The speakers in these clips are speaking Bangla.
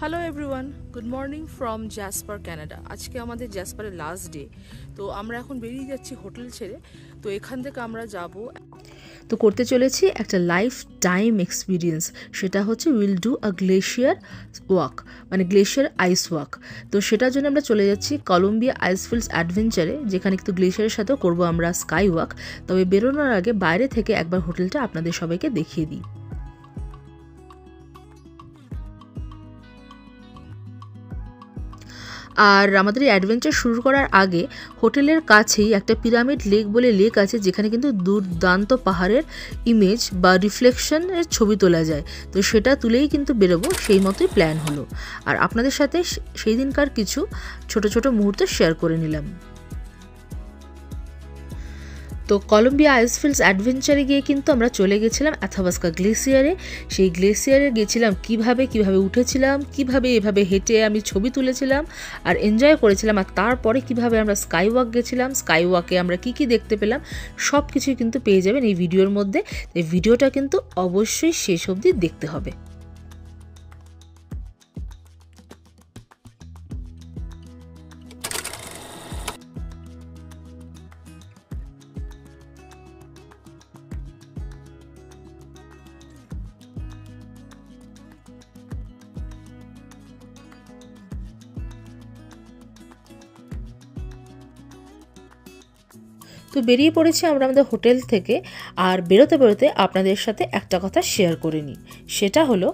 Hello everyone, good morning from Jasper Canada. আজকে আমাদের জ্যাসপারের লাস্ট ডে। তো আমরা এখন বেরিয়ে যাচ্ছি হোটেল ছেড়ে। তো এখান থেকে আমরা যাব, তো করতে চলেছি একটা লাইফ টাইম এক্সপিরিয়েন্স। সেটা হচ্ছে will do a glacier walk, মানে গ্লেশিয়ার আইস ওয়াক। তো সেটার জন্য আমরা চলে যাচ্ছি কলম্বিয়া আইসফিল্ডস অ্যাডভেঞ্চারে, যেখানে কিন্তু গ্লেশিয়ারের সাথেও করবো আমরা স্কাই ওয়াক। তবে বেরোনোর আগে বাইরে থেকে একবার হোটেলটা আপনাদের সবাইকে দেখিয়ে দিই। আর আমাদের এই অ্যাডভেঞ্চার শুরু করার আগে হোটেলের কাছেই একটা পিরামিড লেক বলে লেক আছে, যেখানে কিন্তু দুর্দান্ত পাহাড়ের ইমেজ বা রিফ্লেকশনের ছবি তোলা যায়। তো সেটা তুলেই কিন্তু বেরোবো, সেই মতোই প্ল্যান হলো। আর আপনাদের সাথে সেই দিনকার কিছু ছোট ছোট মুহূর্ত শেয়ার করে নিলাম। তো কলম্বিয়া আইসফিল্ডস অ্যাডভেঞ্চারে গিয়ে কিন্তু আমরা চলে গেছিলাম অ্যাথাবাস্কা গ্লেসিয়ারে। সেই গ্লেসিয়ারে গেছিলাম কিভাবে উঠেছিলাম, কিভাবে এভাবে হেঁটে আমি ছবি তুলেছিলাম আর এনজয় করেছিলাম, আর তারপরে কিভাবে আমরা স্কাই ওয়াক গেছিলাম, স্কাই ওয়াকে আমরা কি দেখতে পেলাম, সব কিছুই কিন্তু পেয়ে যাবেন এই ভিডিওর মধ্যে। এই ভিডিওটা কিন্তু অবশ্যই শেষ অবধি দেখতে হবে। তো বেরিয়ে পড়েছি আমরা আমাদের হোটেল থেকে। আর বেরোতে বেরোতে আপনাদের সাথে একটা কথা শেয়ার করে নিই, সেটা হলো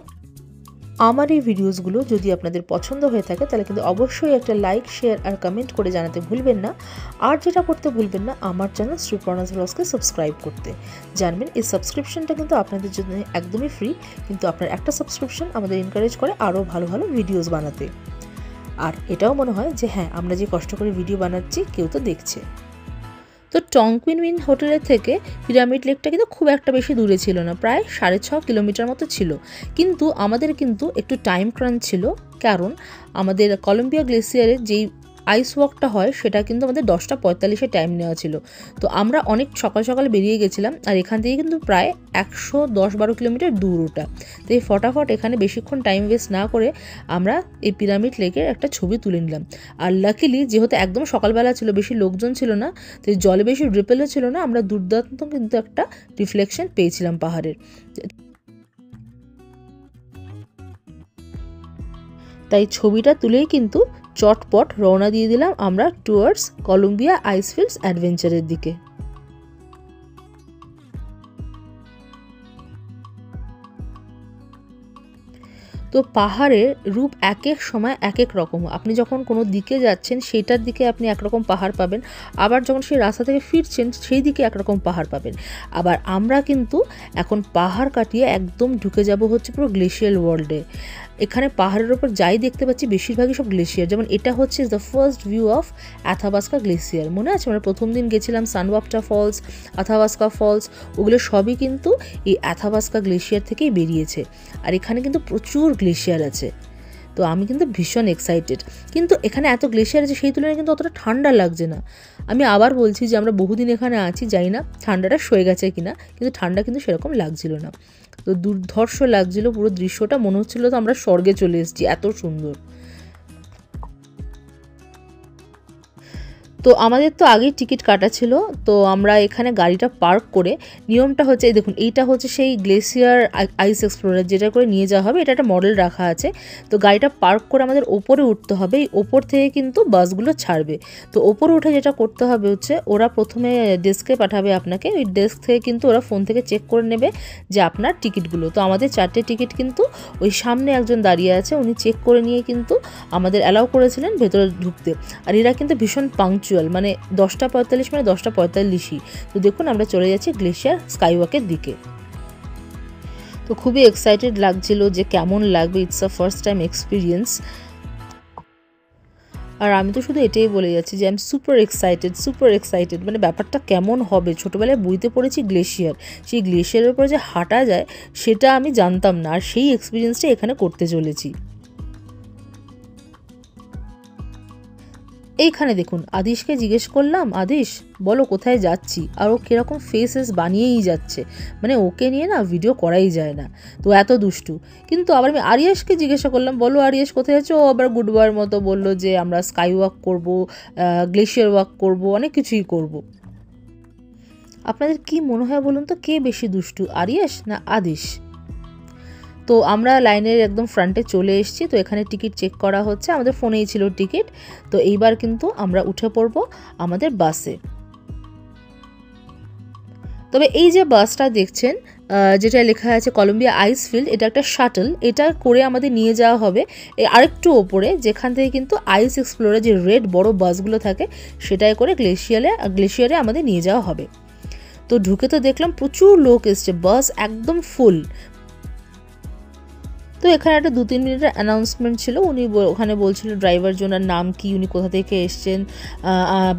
আমার এই ভিডিওসগুলো যদি আপনাদের পছন্দ হয়ে থাকে তাহলে কিন্তু অবশ্যই একটা লাইক, শেয়ার আর কমেন্ট করে জানাতে ভুলবেন না। আর যেটা করতে ভুলবেন না, আমার চ্যানেল শ্রীপর্ণাস ব্লগসকে সাবস্ক্রাইব করতে। জানবেন এই সাবস্ক্রিপশনটা কিন্তু আপনাদের জন্য একদমই ফ্রি, কিন্তু আপনার একটা সাবস্ক্রিপশন আমাদের এনকারেজ করে আরও ভালো ভালো ভিডিওস বানাতে। আর এটাও মনে হয় যে হ্যাঁ, আমরা যে কষ্ট করে ভিডিও বানাচ্ছি কেউ তো দেখছে। তো টংকুইন হোটেলের থেকে পিরামিড লেকটা কিন্তু খুব একটা বেশি দূরে ছিল না, প্রায় 6.5 কিলোমিটার মতো ছিল। কিন্তু আমাদের কিন্তু একটু টাইম ক্রাঞ্চ ছিল, কারণ আমাদের কলম্বিয়া গ্লেসিয়ারে যেই আইস ওয়াকটা হয় সেটা কিন্তু আমাদের 10:45 টাইম নেওয়া ছিল। তো আমরা অনেক সকাল সকাল বেরিয়ে গেছিলাম, আর এখান থেকে কিন্তু প্রায় 110-12 কিলোমিটার দূর ওটা। তো এই ফটাফট এখানে বেশিক্ষণ টাইম ওয়েস্ট না করে আমরা এই পিরামিড লেকের একটা ছবি তুলে নিলাম। আর লাকিলি যেহেতু একদম সকালবেলা ছিল, বেশি লোকজন ছিল না, তো জলে বেশি রিপেলও ছিল না, আমরা দুর্দান্ত কিন্তু একটা রিফ্লেকশন পেয়েছিলাম পাহাড়ের। তাই ছবিটা তুলেই কিন্তু চটপট রওনা দিয়ে দিলাম আমরা টুয়ার্ডস কলম্বিয়া আইসফিল্ডস অ্যাডভেঞ্চারের দিকে। তো পাহাড়ের রূপ এক এক সময় এক এক রকম। আপনি যখন কোনো দিকে যাচ্ছেন সেইটার দিকে আপনি একরকম পাহাড় পাবেন, আবার যখন সেই রাস্তা থেকে ফিরছেন সেই দিকে একরকম পাহাড় পাবেন। আবার আমরা কিন্তু এখন পাহাড় কাটিয়ে একদম ঢুকে যাব হচ্ছে পুরো গ্লেশিয়াল ওয়ার্ল্ডে। এখানে পাহাড়ের ওপর যাই দেখতে পাচ্ছি বেশিরভাগই সব গ্লেশিয়ার। যেমন এটা হচ্ছে the first view of Athabasca glacier. মনে আছে আমরা প্রথম দিন গেছিলাম সানওয়াপটা ফলস, অ্যাথাবাস্কা ফলস, ওগুলো সবই কিন্তু এই অ্যাথাবাস্কা গ্লেশিয়ার থেকেই বেরিয়েছে। আর এখানে কিন্তু প্রচুর গ্লেশিয়ার আছে। তো আমি কিন্তু ভীষণ এক্সাইটেড। কিন্তু এখানে এত গ্লেশিয়ার আছে সেই তুলনায় কিন্তু অতটা ঠান্ডা লাগছে না। আমি আবার বলছি যে আমরা বহুদিন এখানে আছি, জানি না ঠান্ডাটা সয়ে গেছে কিনা, কিন্তু ঠান্ডা কিন্তু সেরকম লাগছিল না। তো দুর্ধর্ষ লাগছিল পুরো দৃশ্যটা, মনে হচ্ছিল তো আমরা স্বর্গে চলে এসেছি, এত সুন্দর। তো আমাদের তো আগেই টিকিট কাটা ছিল, তো আমরা এখানে গাড়িটা পার্ক করে, নিয়মটা হচ্ছে এই দেখুন, এইটা হচ্ছে সেই গ্লেসিয়ার আইস এক্সপ্লোরার যেটা করে নিয়ে যাওয়া হবে, এটা একটা মডেল রাখা আছে। তো গাড়িটা পার্ক করে আমাদের ওপরে উঠতে হবে, এই ওপর থেকে কিন্তু বাসগুলো ছাড়বে। তো ওপরে উঠে যেটা করতে হবে হচ্ছে, ওরা প্রথমে ডেস্কে পাঠাবে আপনাকে, ওই ডেস্ক থেকে কিন্তু ওরা ফোন থেকে চেক করে নেবে যে আপনার টিকিটগুলো। তো আমাদের 4টে টিকিট কিন্তু ওই সামনে একজন দাঁড়িয়ে আছে, উনি চেক করে নিয়ে কিন্তু আমাদের অ্যালাউ করেছিলেন ভেতরে ঢুকতে। আর এরা কিন্তু ভীষণ পাংচুয়াল, মানে 10:45 মানে 10:45ই। তো দেখুন আমরা চলে যাচ্ছি গ্লেশিয়ার স্কাইওয়াকের দিকে। তো খুবই এক্সাইটেড লাগছিল যে কেমন লাগবে, it's a first time experience. আর আমি তো শুধু এটাই বলে যাচ্ছি যে আই এম সুপার এক্সাইটেড, মানে ব্যাপারটা কেমন হবে। ছোটোবেলায় বইতে পড়েছি গ্লেশিয়ার, সেই গ্লেশিয়ারের উপরে যে হাঁটা যায় সেটা আমি জানতাম না, আর সেই এক্সপিরিয়েন্সটা এখানে করতে চলেছি। এইখানে দেখুন আদিশকে জিজ্ঞেস করলাম, আদিশ বলো কোথায় যাচ্ছি, আর ও কীরকম ফেসেস বানিয়েই যাচ্ছে, মানে ওকে নিয়ে না ভিডিও করাই যায় না, তো এত দুষ্টু। কিন্তু আবার আমি আরিয়াসকে জিজ্ঞাসা করলাম, বলো আরিয়াস কোথায় যাচ্ছে, ও আবার গুড বয়ের মতো বললো যে আমরা স্কাই ওয়াক করবো, গ্লেশিয়ার ওয়াক করবো, অনেক কিছুই করব। আপনাদের কি মনে হয় বলুন তো, কে বেশি দুষ্টু, আরিয়াস না আদিশ? তো আমরা লাইনের একদম ফ্রন্টে চলে এসেছি। তো এখানে টিকিট চেক করা হচ্ছে, আমাদের ফোনেই ছিল টিকিট। তো এইবার কিন্তু আমরা উঠে পড়ব আমাদের বাসে। তবে এই যে বাসটা দেখছেন, যেটা লেখা আছে কলম্বিয়া আইসফিল্ড, এটা একটা শাটল, এটা করে আমাদের নিয়ে যাওয়া হবে আরেকটু ওপরে, যেখান থেকে কিন্তু আইস এক্সপ্লোরার যে রেড বড় বাসগুলো থাকে সেটাই করে গ্লেশিয়ারে আমাদের নিয়ে যাওয়া হবে। তো ঢুকে তো দেখলাম প্রচুর লোক এসছে, বাস একদম ফুল। তো এখানে একটা 2-3 মিনিটের অ্যানাউন্সমেন্ট ছিল, উনি ওখানে বলছিল ড্রাইভার জনের নাম কি, উনি কোথা থেকে এসছেন,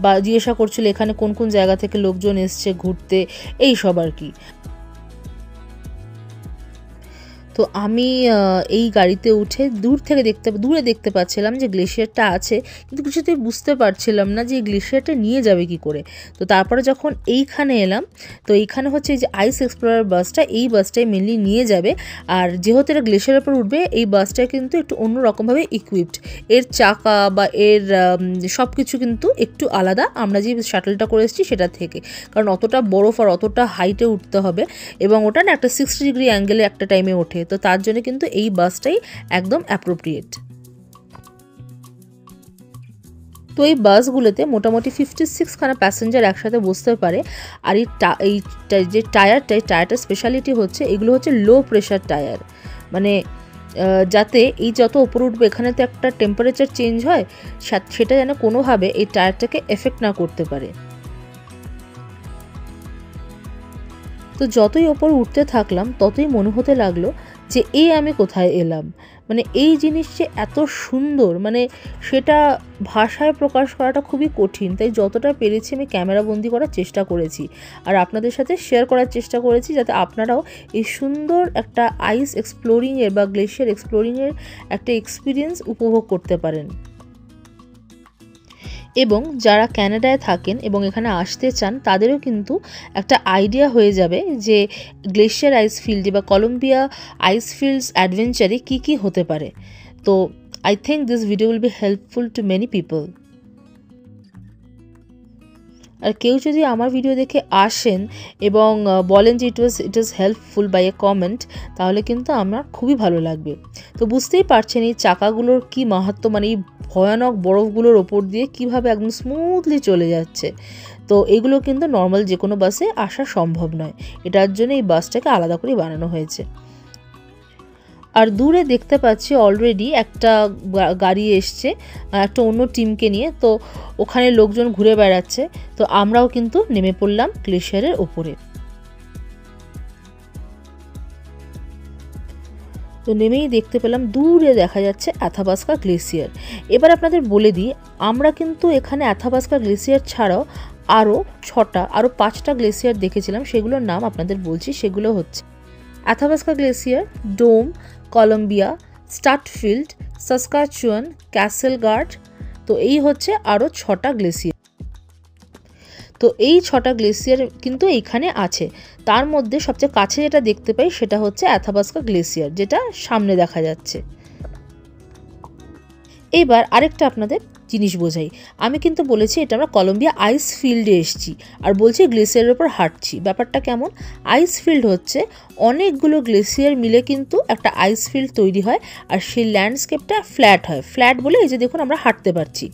বা জিজ্ঞাসা করছিল এখানে কোন কোন জায়গা থেকে লোকজন এসছে ঘুরতে, এই সব আর কি। তো আমি এই গাড়িতে উঠে দূরে দেখতে পাচ্ছিলাম যে গ্লেশিয়ারটা আছে, কিন্তু কিছুতেই বুঝতে পারছিলাম না যে এই গ্লেশিয়ারটা নিয়ে যাবে কি করে। তো তারপরে যখন এইখানে এলাম, তো এইখানে হচ্ছে এই যে আইস এক্সপ্লোরার বাসটা, এই বাসটাই মেনলি নিয়ে যাবে। আর যেহেতু এটা গ্লেশিয়ারের উপর উঠবে, এই বাসটা কিন্তু একটু অন্যরকমভাবে ইকুইপড, এর চাকা বা এর সব কিছু কিন্তু একটু আলাদা আমরা যে শাটলটা করে এসেছি সেটা থেকে, কারণ অতটা বরফ আর অতটা হাইটে উঠতে হবে, এবং ওটা না একটা 60 ডিগ্রি অ্যাঙ্গেলে একটা টাইমে ওঠে, তো তার জন্য কিন্তু এই বাসটাই একদম অ্যাপ্রোপ্রিয়েট। তো এই বাসগুলোতে মোটামুটি 56 খানা প্যাসেঞ্জার একসাথে বসতে পারে। আর এই যে টায়ারটার স্পেশালিটি হচ্ছে, এগুলো হচ্ছে লো প্রেশার টায়ার, মানে যাতে এই যত ওপরে উঠবে এখানে তো একটা টেম্পারেচার চেঞ্জ হয়, সেটা যেন কোনোভাবে এই টায়ারটাকে এফেক্ট না করতে পারে। তো যতই ওপরে উঠতে থাকলাম ততই মনে হতে লাগলো যে আমি কোথায় এলাম, মানে এই জিনিস যে এত সুন্দর, মানে সেটা ভাষায় প্রকাশ করাটা খুবই কঠিন। তাই যতটা পেরেছি আমি ক্যামেরা বন্দি করার চেষ্টা করেছি, আর আপনাদের সাথে শেয়ার করার চেষ্টা করেছি, যাতে আপনারাও এই সুন্দর একটা আইস এক্সপ্লোরিংয়ের বা গ্লেশিয়ার এক্সপ্লোরিংয়ের একটা এক্সপিরিয়েন্স উপভোগ করতে পারেন। এবং যারা ক্যানাডায় থাকেন এবং এখানে আসতে চান, তাদেরও কিন্তু একটা আইডিয়া হয়ে যাবে যে গ্লেশিয়ার আইসফিল্ডে বা কলম্বিয়া আইসফিল্ডস অ্যাডভেঞ্চারে কী কী হতে পারে। তো I think this video will be helpful to many people. আর কেউ যদি আমার ভিডিও দেখে আসেন এবং বলেন যে it was helpful by a comment, তাহলে কিন্তু আমার খুবই ভালো লাগবে। তো বুঝতেই পারছেন এই চাকাগুলোর কি মাহাত্ম্য, মানে এই ভয়ানক বরফগুলোর ওপর দিয়ে কিভাবে একদম স্মুথলি চলে যাচ্ছে। তো এগুলো কিন্তু নর্মাল যে কোনো বাসে আসা সম্ভব নয়, এটার জন্য এই বাসটাকে আলাদা করে বানানো হয়েছে। আর দূরে দেখতে পাচ্ছি অলরেডি একটা গাড়ি এসছে একটা অন্য টিমকে নিয়ে, তো ওখানে লোকজন ঘুরে বেড়াচ্ছে। তো আমরাও কিন্তু নেমে পড়লাম গ্লেশিয়ারের ওপরে। তো নেমেই দেখতে পেলাম দূরে দেখা যাচ্ছে অ্যাথাবাস্কা গ্লেশিয়ার। এবার আপনাদের বলে দিই, আমরা কিন্তু এখানে অ্যাথাবাস্কা গ্লেশিয়ার ছাড়াও আরও 5টা গ্লেশিয়ার দেখেছিলাম, সেগুলোর নাম আপনাদের বলছি। সেগুলো হচ্ছে অ্যাথাবাস্কা গ্লেশিয়ার, ডোম, কলম্বিয়া, স্টাটফিল্ড, সাসকাচুয়ান, ক্যাসেল গার্ড। তো এই হচ্ছে আরও 6টা গ্লেশিয়ার। তো এই 6টা গ্লেশিয়ার কিন্তু এইখানে আছে। তার মধ্যে সবচেয়ে কাছে যেটা দেখতে পাই সেটা হচ্ছে অ্যাথাবাস্কা গ্লেশিয়ার, যেটা সামনে দেখা যাচ্ছে। এবার আরেকটা আপনাদের জিনিস বোঝাই, আমি কিন্তু বলেছি এটা আমরা কলম্বিয়া আইস ফিল্ডে এসেছি, আর বলছি গ্লেশিয়ারের ওপর হাঁটছি। ব্যাপারটা কেমন, আইস ফিল্ড হচ্ছে অনেকগুলো গ্লেশিয়ার মিলে কিন্তু একটা আইস ফিল্ড তৈরি হয়, আর সেই ল্যান্ডস্কেপটা ফ্ল্যাট হয়। ফ্ল্যাট বলে এই যে দেখুন আমরা হাঁটতে পারছি।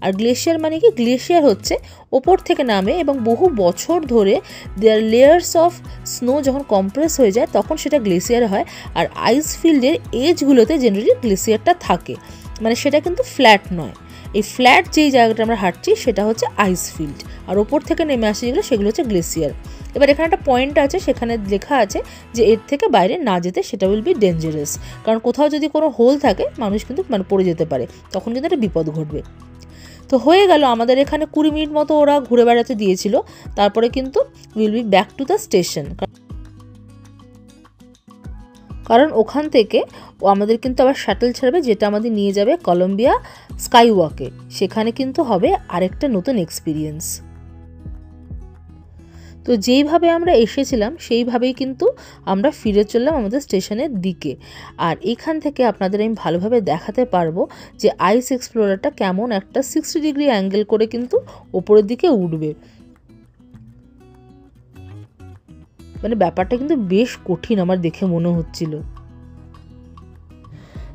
আর গ্লেশিয়ার মানে কি, গ্লেশিয়ার হচ্ছে ওপর থেকে নামে এবং বহু বছর ধরে দেয়ার লেয়ার্স অফ স্নো যখন কম্প্রেস হয়ে যায় তখন সেটা গ্লেশিয়ার হয়। আর আইস ফিল্ডের এজগুলোতে জেনারেলি গ্লেশিয়ারটা থাকে, মানে সেটা কিন্তু ফ্ল্যাট নয়। এই ফ্ল্যাট যেই জায়গাটা আমরা হাঁটছি সেটা হচ্ছে আইস ফিল্ড, আর ওপর থেকে নেমে আসে যেগুলো সেগুলো হচ্ছে গ্লেশিয়ার। এবার এখানে একটা পয়েন্ট আছে, সেখানে লেখা আছে যে এর থেকে বাইরে না যেতে, সেটা উইল বি ডেঞ্জারাস, কারণ কোথাও যদি কোনো হোল থাকে মানুষ কিন্তু পড়ে যেতে পারে, তখন কিন্তু একটা বিপদ ঘটবে। তো হয়ে গেল আমাদের এখানে 20 মিনিট মতো ওরা ঘুরে বেড়াতে দিয়েছিল, তারপরে কিন্তু will be back to the station. কারণ ওখান থেকে আমাদের কিন্তু আবার শাটল ছাড়বে, যেটা আমাদের নিয়ে যাবে কলম্বিয়া স্কাই ওয়াকে। সেখানে কিন্তু হবে আরেকটা নতুন এক্সপিরিয়েন্স। তো যেইভাবে আমরা এসেছিলাম সেইভাবেই কিন্তু আমরা ফিরে চললাম আমাদের স্টেশনের দিকে। আর এখান থেকে আপনাদের আমি ভালোভাবে দেখাতে পারবো যে আইস এক্সপ্লোরারটা কেমন একটা 60 ডিগ্রি অ্যাঙ্গেল করে কিন্তু ওপরের দিকে উঠবে। মানে ব্যাপারটা কিন্তু বেশ কঠিন আমার দেখে মনে হচ্ছিল।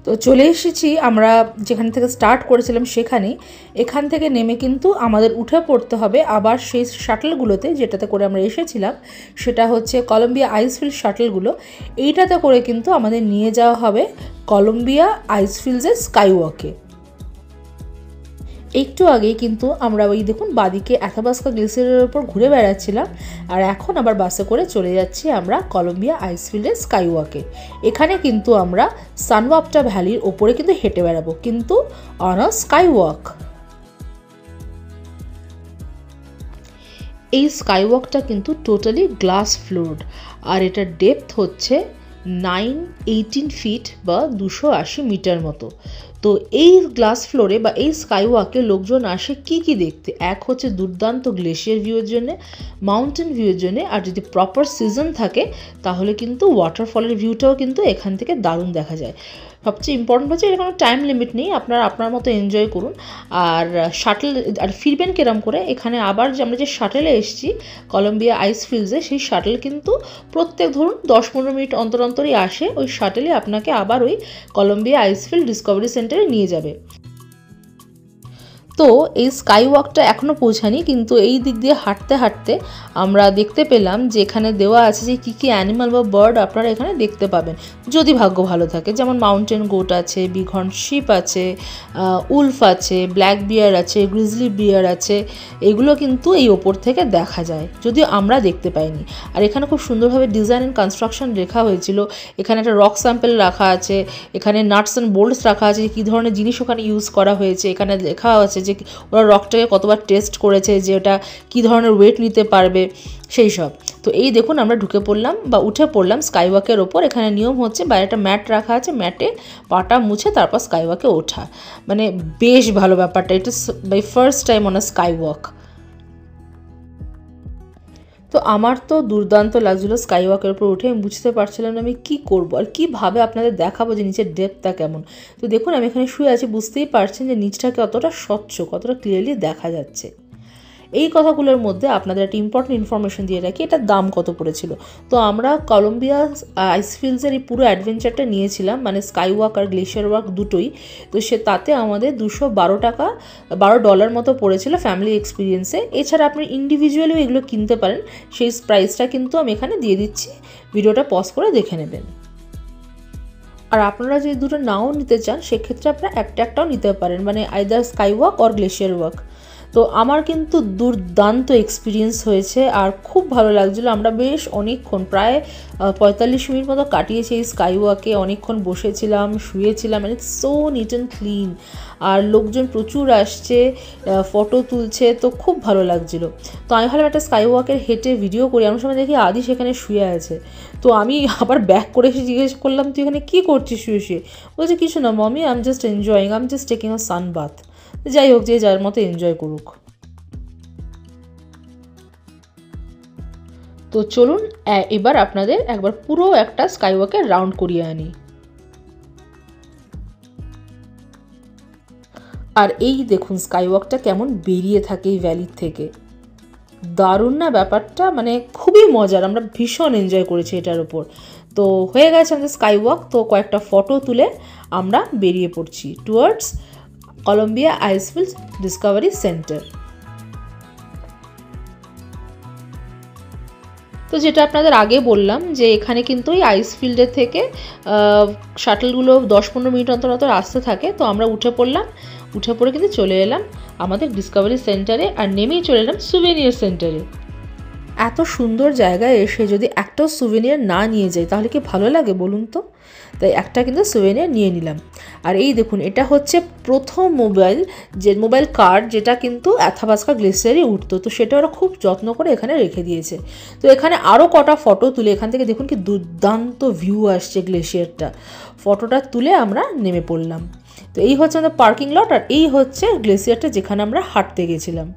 তো চলে এসেছি আমরা যেখান থেকে স্টার্ট করেছিলাম সেখানেই। এখান থেকে নেমে কিন্তু আমাদের উঠে পড়তে হবে আবার সেই শাটলগুলোতে, যেটাতে করে আমরা এসেছিলাম। সেটা হচ্ছে কলম্বিয়া আইসফিল্ড শাটলগুলো। এইটাতে করে কিন্তু আমাদের নিয়ে যাওয়া হবে কলম্বিয়া আইসফিল্ডসের স্কাই ওয়াকে। একটু আগেই কিন্তু আমরা ওই দেখুন বাদিকে অ্যাথাবাস্কা গ্লেসিয়ারের ওপর ঘুরে বেড়াচ্ছিলাম, আর এখন আবার বাসে করে চলে যাচ্ছি আমরা কলম্বিয়া আইসফিল্ডের স্কাই ওয়াকে। এখানে কিন্তু আমরা সানওয়াপটা ভ্যালির ওপরে কিন্তু হেঁটে বেড়াবো, কিন্তু অন আ স্কাই ওয়াক। এই স্কাই ওয়াকটা কিন্তু টোটালি গ্লাস ফ্লোরড, আর এটার ডেপথ হচ্ছে 918 ফিট বা 280 মিটার মতো। তো এই গ্লাস ফ্লোরে বা এই স্কাই ওয়াকে লোকজন আসে কি দেখতে? এক হচ্ছে দুর্দান্ত গ্লেশিয়ার ভিউয়ের জন্য, মাউন্টেন ভিউয়ের জন্য, আর যদি প্রপার সিজন থাকে তাহলে কিন্তু ওয়াটারফলের ভিউটাও কিন্তু এখান থেকে দারুণ দেখা যায়। সবচেয়ে ইম্পর্টেন্ট হচ্ছে এর কোনো টাইম লিমিট নেই, আপনারা আপনার মতো এনজয় করুন। আর শাটল আর ফিরবেন কেরম করে? এখানে আবার যে আমরা যে শাটলে এসেছি কলম্বিয়া আইসফিল্ডসে, সেই শাটল কিন্তু প্রত্যেক ধরুন 10-15 মিনিট অন্তর অন্তরই আসে। ওই শাটলে আপনাকে আবার ওই কলম্বিয়া আইসফিল্ড ডিসকভারি সেন্টারে নিয়ে যাবে। তো এই স্কাই ওয়াকটা এখনও পৌঁছানি, কিন্তু এই দিক দিয়ে হাঁটতে হাঁটতে আমরা দেখতে পেলাম যে এখানে দেওয়া আছে যে কী কী অ্যানিমাল বা বার্ড আপনারা এখানে দেখতে পাবেন যদি ভাগ্য ভালো থাকে। যেমন মাউন্টেন গোট আছে, বিঘর্ন শিপ আছে, উলফ আছে, ব্ল্যাক বিয়ার আছে, গ্রিজলি বিয়ার আছে। এগুলো কিন্তু এই ওপর থেকে দেখা যায়, যদিও আমরা দেখতে পাইনি। আর এখানে খুব সুন্দরভাবে ডিজাইন অ্যান্ড কনস্ট্রাকশন লেখা হয়েছিল। এখানে একটা রক স্যাম্পল রাখা আছে, এখানে নাটস অ্যান্ড বোল্টস রাখা আছে, কী ধরনের জিনিস ওখানে ইউজ করা হয়েছে। এখানে লেখা আছে যে ওরা রকটাকে কতবার টেস্ট করেছে, যে ওটা কী ধরনের ওয়েট নিতে পারবে সেই সব। তো এই দেখুন আমরা ঢুকে পড়লাম বা উঠে পড়লাম স্কাই ওয়াকের ওপর। এখানে নিয়ম হচ্ছে বাইরে একটা ম্যাট রাখা আছে, ম্যাটে পাটা মুছে তারপর স্কাই ওয়াকে ওঠা। মানে বেশ ভালো ব্যাপারটা। এটা by first time on a sky walk. তো আমার তো দুর্দান্ত লাগছিলো স্কাই ওয়াকের উপর উঠে। আমি বুঝতে পারছিলাম না আমি কী করবো আর কীভাবে আপনাদের দেখাবো যে নিচের ডেপথটা কেমন। তো দেখুন আমি এখানে শুয়ে আছি, বুঝতেই পারছেন যে নিচটাকে কতটা স্বচ্ছ, কতটা ক্লিয়ারলি দেখা যাচ্ছে। এই কথাগুলোর মধ্যে আপনাদের একটা ইম্পর্টেন্ট ইনফরমেশন দিয়ে রাখি, এটার দাম কত পড়েছিল। তো আমরা কলম্বিয়া আইসফিল্ডসের এই পুরো অ্যাডভেঞ্চারটা নিয়েছিলাম, মানে স্কাই ওয়াক আর গ্লেশিয়ার ওয়াক দুটোই। তো তাতে আমাদের $212 মতো পড়েছিল ফ্যামিলি এক্সপিরিয়েন্সে। এছাড়া আপনি ইন্ডিভিজুয়ালিও এগুলো কিনতে পারেন, সেই প্রাইসটা কিন্তু আমি এখানে দিয়ে দিচ্ছি, ভিডিওটা পজ করে দেখে নেবেন। আর আপনারা যদি দুটো নাও নিতে চান সেক্ষেত্রে আপনারা একটাও নিতে পারেন, মানে either sky walk or glacier walk. তো আমার কিন্তু দুর্দান্ত এক্সপিরিয়েন্স হয়েছে আর খুব ভালো লাগছিলো। আমরা বেশ অনেকক্ষণ, প্রায় 45 মিনিট মতো কাটিয়েছি এই স্কাই ওয়াকে। অনেকক্ষণ বসেছিলাম, শুয়েছিলাম, মানে সো নিট অ্যান্ড ক্লিন। আর লোকজন প্রচুর আসছে, ফটো তুলছে, তো খুব ভালো লাগছিলো। তো আমি ভাবলাম একটা স্কাই ওয়াকের হেঁটে ভিডিও করি। এমন সময় দেখি আদি সেখানে শুয়ে আছে। তো আমি আবার ব্যাক করে এসে জিজ্ঞেস করলাম, তুই এখানে কী করছিস শুয়ে শুয়ে? বলছে কিছু না mommy, I am just enjoying, I am just taking a sun bath. যাই হোক, যে যার মতো এনজয় করুক। তো চলুন এবার আপনাদের একবার পুরো একটা স্কাই ওয়াকের রাউন্ড করিয়ে আনি। আর এই দেখুন স্কাই ওয়াকটা কেমন বেরিয়ে থাকে এই ভ্যালির থেকে। দারুণ না ব্যাপারটা, মানে খুবই মজার। আমরা ভীষণ এনজয় করেছি এটার উপর। তো হয়ে গেছে আমাদের স্কাই ওয়াক। তো কয়েকটা ফটো তুলে আমরা বেরিয়ে পড়ছি towards Columbia Icefield Discovery Centre. তো যেটা আপনাদের আগে বললাম যে এখানে কিন্তু এই আইসফিল্ডের থেকে শাটলগুলো 10-15 মিনিট অন্তর অন্তর আসতে থাকে। তো আমরা উঠে পড়লাম, উঠে পড়ে কিন্তু চলে এলাম আমাদের ডিসকভারি সেন্টারে, আর নেমেই চলে এলাম সুভেনিয়ার সেন্টারে। এত সুন্দর জায়গায় এসে যদি একটাও সুভেনিয়ার না নিয়ে যাই তাহলে কি ভালো লাগে বলুন তো। তাই একটা কিন্তু সুভেনিয়ার নিয়ে নিলাম। আর এই দেখুন, এটা হচ্ছে প্রথম মোবাইল কার্ড যেটা কিন্তু অ্যাথাবাস্কা গ্লেসিয়ারে উঠতো। তো সেটা ওরা খুব যত্ন করে এখানে রেখে দিয়েছে। তো এখানে আরও কটা ফটো তুলে এখান থেকে দেখুন কি দুর্দান্ত ভিউ আসছে গ্লেসিয়ারটা। ফটোটা তুলে আমরা নেমে পড়লাম। তো এই হচ্ছে আমাদের পার্কিং লট, আর এই হচ্ছে গ্লেসিয়ারটা যেখানে আমরা হাঁটতে গেছিলাম।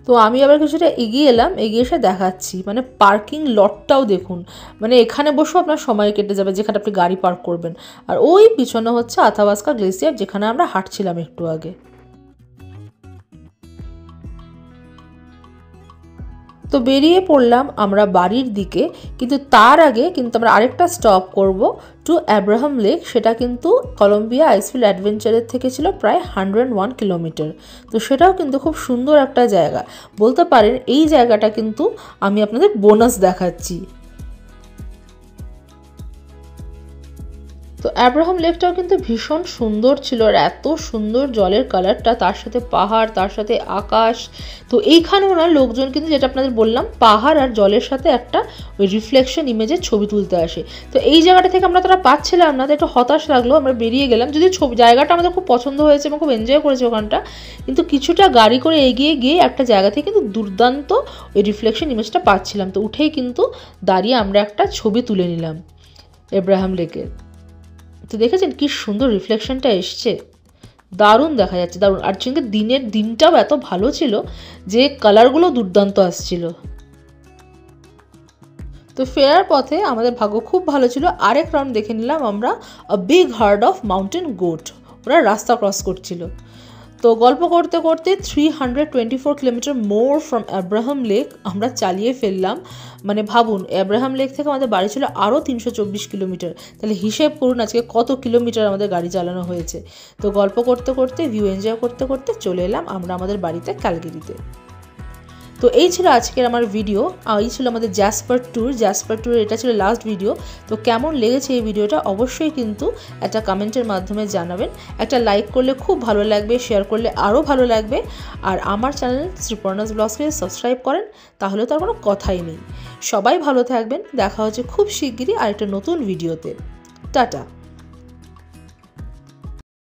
তো আমি আবার কিছুটা এগিয়ে এলাম, এগিয়ে এসে দেখাচ্ছি মানে পার্কিং লটটাও দেখুন, মানে এখানে বসেও আপনার সময় কেটে যাবে যেখানে আপনি গাড়ি পার্ক করবেন। আর ওই পিছনে হচ্ছে আথাবাস্কা গ্লেসিয়ার যেখানে আমরা হাঁটছিলাম একটু আগে। তো বেরিয়ে পড়লাম আমরা বাড়ির দিকে, কিন্তু তার আগে কিন্তু আমরা আরেকটা স্টপ করব টু অ্যাব্রাহাম লেক। সেটা কিন্তু কলম্বিয়া আইসফিল্ড অ্যাডভেঞ্চারের থেকে ছিল প্রায় 101 কিলোমিটার। তো সেটাও কিন্তু খুব সুন্দর একটা জায়গা বলতে পারেন। এই জায়গাটা কিন্তু আমি আপনাদের বোনাস দেখাচ্ছি। তো অ্যাব্রাহাম লেকটাও কিন্তু ভীষণ সুন্দর ছিল, আর এত সুন্দর জলের কালারটা, তার সাথে পাহাড়, তার সাথে আকাশ। তো এইখানেও না লোকজন কিন্তু, যেটা আপনাদের বললাম, পাহাড় আর জলের সাথে একটা ওই রিফ্লেকশন ইমেজের ছবি তুলতে আসে। তো এই জায়গাটা থেকে আমরা তারা পাচ্ছিলাম না, তো একটু হতাশ লাগলো, আমরা বেরিয়ে গেলাম। যদি জায়গাটা আমাদের খুব পছন্দ হয়েছে এবং খুব এনজয় করেছি ওখানটা, কিন্তু কিছুটা গাড়ি করে এগিয়ে গিয়ে একটা জায়গা থেকে কিন্তু দুর্দান্ত ওই রিফ্লেকশন ইমেজটা পাচ্ছিলাম। তো উঠেই কিন্তু দাঁড়িয়ে আমরা একটা ছবি তুলে নিলাম অ্যাব্রাহাম লেকের। তো দেখেছেন কি সুন্দর রিফ্লেকশনটা এসছে, দারুণ দেখা যাচ্ছে, দারুণ। আর কিন্তু দিনটাও এত ভালো ছিল যে কালারগুলো দুর্দান্ত আসছিল। তো ফেরার পথে আমাদের ভাগ্য খুব ভালো ছিল, আরেক রাউন্ড দেখে নিলাম আমরা big hard of mountain goat. ওরা রাস্তা ক্রস করছিল। তো গল্প করতে করতে 324 kilometre more from Abraham lake আমরা চালিয়ে ফেললাম। মানে ভাবুন, অ্যাব্রাহাম লেক থেকে আমাদের বাড়ি ছিল আরও 324 কিলোমিটার। তাহলে হিসেব করুন আজকে কত কিলোমিটার আমাদের গাড়ি চালানো হয়েছে। তো গল্প করতে করতে, ভিউ এনজয় করতে করতে চলে এলাম আমরা আমাদের বাড়িতে ক্যালগেরিতে। তো এই ছিল আজকের আমার ভিডিও, এই ছিল আমাদের জ্যাসপার ট্যুর। এটা ছিল লাস্ট ভিডিও। তো কেমন লেগেছে এই ভিডিওটা অবশ্যই কিন্তু একটা কমেন্টের মাধ্যমে জানাবেন। একটা লাইক করলে খুব ভালো লাগবে, শেয়ার করলে আরও ভালো লাগবে। আর আমার চ্যানেল শ্রীপর্ণাস ব্লগসকে সাবস্ক্রাইব করেন, তাহলে তো আর কোনো কথাই নেই। সবাই ভালো থাকবেন, দেখা হচ্ছে খুব শিগগিরই আরেকটা নতুন ভিডিওতে। টাটা।